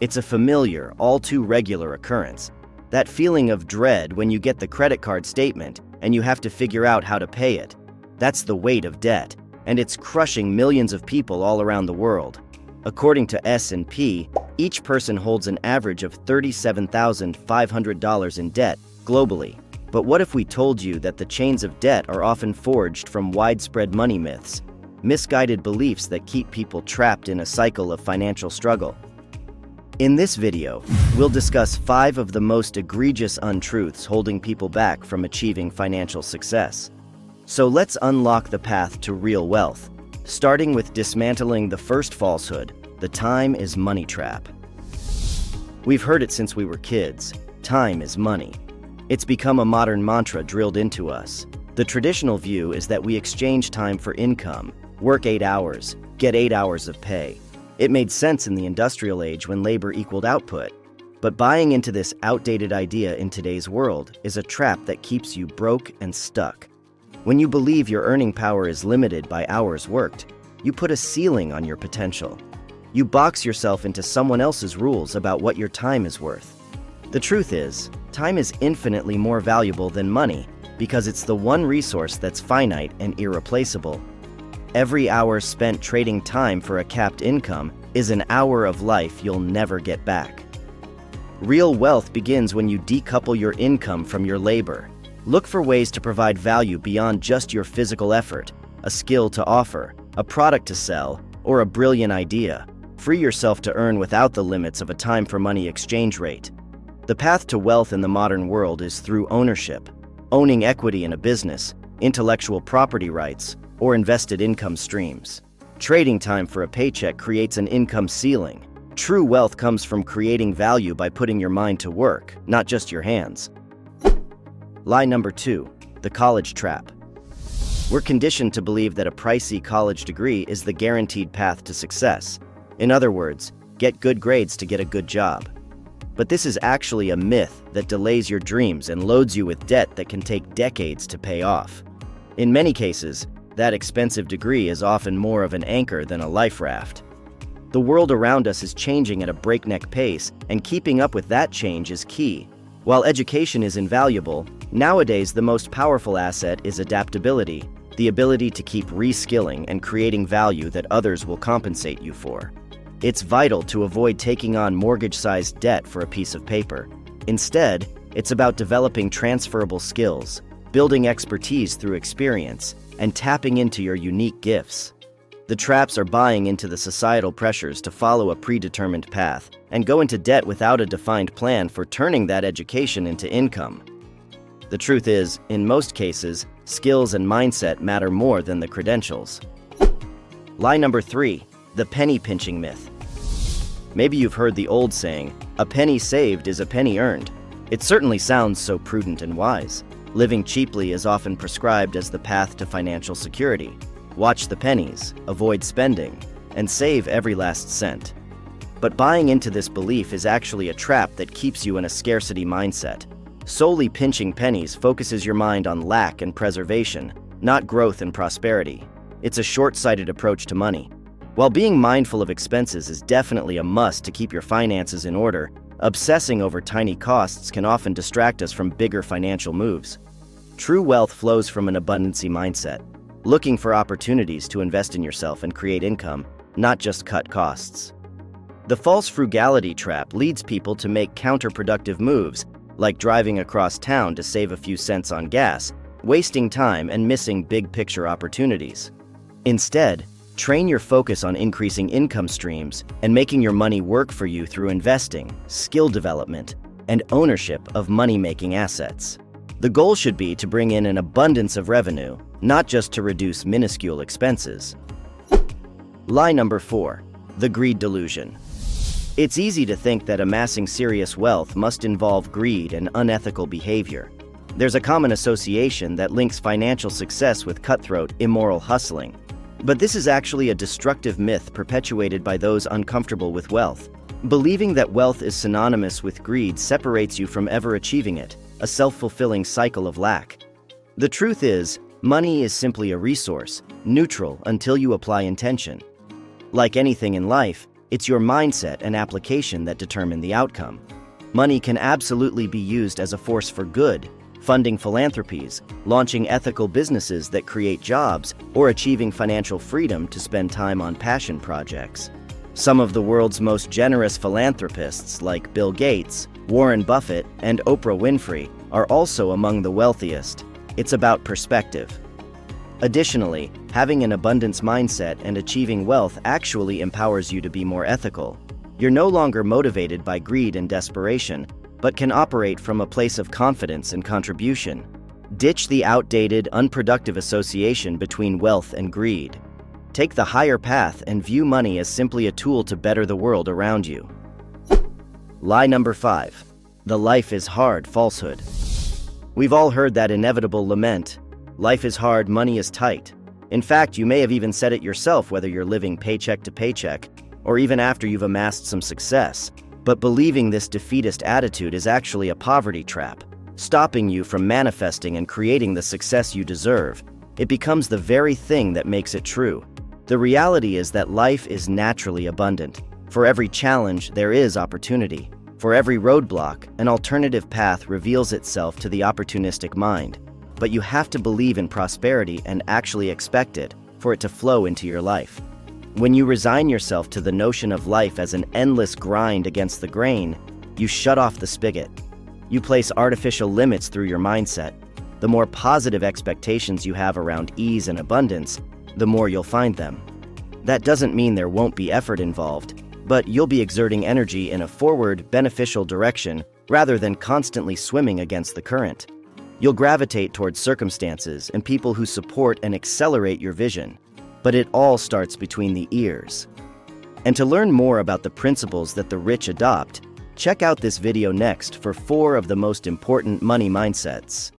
It's a familiar, all too regular occurrence. That feeling of dread when you get the credit card statement and you have to figure out how to pay it. That's the weight of debt, and it's crushing millions of people all around the world. According to S&P, each person holds an average of $37,500 in debt globally. But what if we told you that the chains of debt are often forged from widespread money myths, misguided beliefs that keep people trapped in a cycle of financial struggle? In this video, we'll discuss 5 of the most egregious untruths holding people back from achieving financial success. So let's unlock the path to real wealth, starting with dismantling the first falsehood: the time is money trap. We've heard it since we were kids. Time is money. It's become a modern mantra drilled into us. The traditional view is that we exchange time for income, work 8 hours, get 8 hours of pay. It made sense in the industrial age when labor equaled output. But buying into this outdated idea in today's world is a trap that keeps you broke and stuck. When you believe your earning power is limited by hours worked, you put a ceiling on your potential. You box yourself into someone else's rules about what your time is worth. The truth is, time is infinitely more valuable than money because it's the one resource that's finite and irreplaceable. Every hour spent trading time for a capped income is an hour of life you'll never get back. Real wealth begins when you decouple your income from your labor. Look for ways to provide value beyond just your physical effort, a skill to offer, a product to sell, or a brilliant idea. Free yourself to earn without the limits of a time-for-money exchange rate. The path to wealth in the modern world is through ownership, owning equity in a business, intellectual property rights, or invested income streams. Trading time for a paycheck creates an income ceiling. True wealth comes from creating value by putting your mind to work, not just your hands. Lie number 2, the college trap. We're conditioned to believe that a pricey college degree is the guaranteed path to success. In other words, get good grades to get a good job. But this is actually a myth that delays your dreams and loads you with debt that can take decades to pay off. In many cases, that expensive degree is often more of an anchor than a life raft. The world around us is changing at a breakneck pace, and keeping up with that change is key. While education is invaluable, nowadays the most powerful asset is adaptability, the ability to keep reskilling and creating value that others will compensate you for. It's vital to avoid taking on mortgage-sized debt for a piece of paper. Instead, it's about developing transferable skills, building expertise through experience, and tapping into your unique gifts. The traps are buying into the societal pressures to follow a predetermined path and go into debt without a defined plan for turning that education into income. The truth is, in most cases, skills and mindset matter more than the credentials. Lie number 3, the penny pinching myth. Maybe you've heard the old saying, "A penny saved is a penny earned." It certainly sounds so prudent and wise. Living cheaply is often prescribed as the path to financial security. Watch the pennies, avoid spending, and save every last cent. But buying into this belief is actually a trap that keeps you in a scarcity mindset. Solely pinching pennies focuses your mind on lack and preservation, not growth and prosperity. It's a short-sighted approach to money. While being mindful of expenses is definitely a must to keep your finances in order, obsessing over tiny costs can often distract us from bigger financial moves. True wealth flows from an abundancy mindset, looking for opportunities to invest in yourself and create income, not just cut costs. The false frugality trap leads people to make counterproductive moves, like driving across town to save a few cents on gas, wasting time and missing big-picture opportunities. Instead, train your focus on increasing income streams and making your money work for you through investing, skill development, and ownership of money-making assets. The goal should be to bring in an abundance of revenue, not just to reduce minuscule expenses. Lie number 4, the greed delusion. It's easy to think that amassing serious wealth must involve greed and unethical behavior. There's a common association that links financial success with cutthroat, immoral hustling. But this is actually a destructive myth perpetuated by those uncomfortable with wealth. Believing that wealth is synonymous with greed separates you from ever achieving it, a self-fulfilling cycle of lack. The truth is, money is simply a resource, neutral until you apply intention. Like anything in life, It's your mindset and application that determine the outcome. Money can absolutely be used as a force for good, funding philanthropies, launching ethical businesses that create jobs, or achieving financial freedom to spend time on passion projects. Some of the world's most generous philanthropists, like Bill Gates, Warren Buffett, and Oprah Winfrey, are also among the wealthiest. It's about perspective. Additionally, having an abundance mindset and achieving wealth actually empowers you to be more ethical. You're no longer motivated by greed and desperation, but can operate from a place of confidence and contribution. Ditch the outdated, unproductive association between wealth and greed. Take the higher path and view money as simply a tool to better the world around you. Lie number 5. The life is hard falsehood. We've all heard that inevitable lament, life is hard, money is tight. In fact, you may have even said it yourself, whether you're living paycheck to paycheck, or even after you've amassed some success. But believing this defeatist attitude is actually a poverty trap, stopping you from manifesting and creating the success you deserve. It becomes the very thing that makes it true. The reality is that life is naturally abundant. For every challenge, there is opportunity. For every roadblock, an alternative path reveals itself to the opportunistic mind. But you have to believe in prosperity and actually expect it, for it to flow into your life. When you resign yourself to the notion of life as an endless grind against the grain, you shut off the spigot. You place artificial limits through your mindset. The more positive expectations you have around ease and abundance, the more you'll find them. That doesn't mean there won't be effort involved, but you'll be exerting energy in a forward, beneficial direction rather than constantly swimming against the current. You'll gravitate towards circumstances and people who support and accelerate your vision. But it all starts between the ears. And to learn more about the principles that the rich adopt, check out this video next for 4 of the most important money mindsets.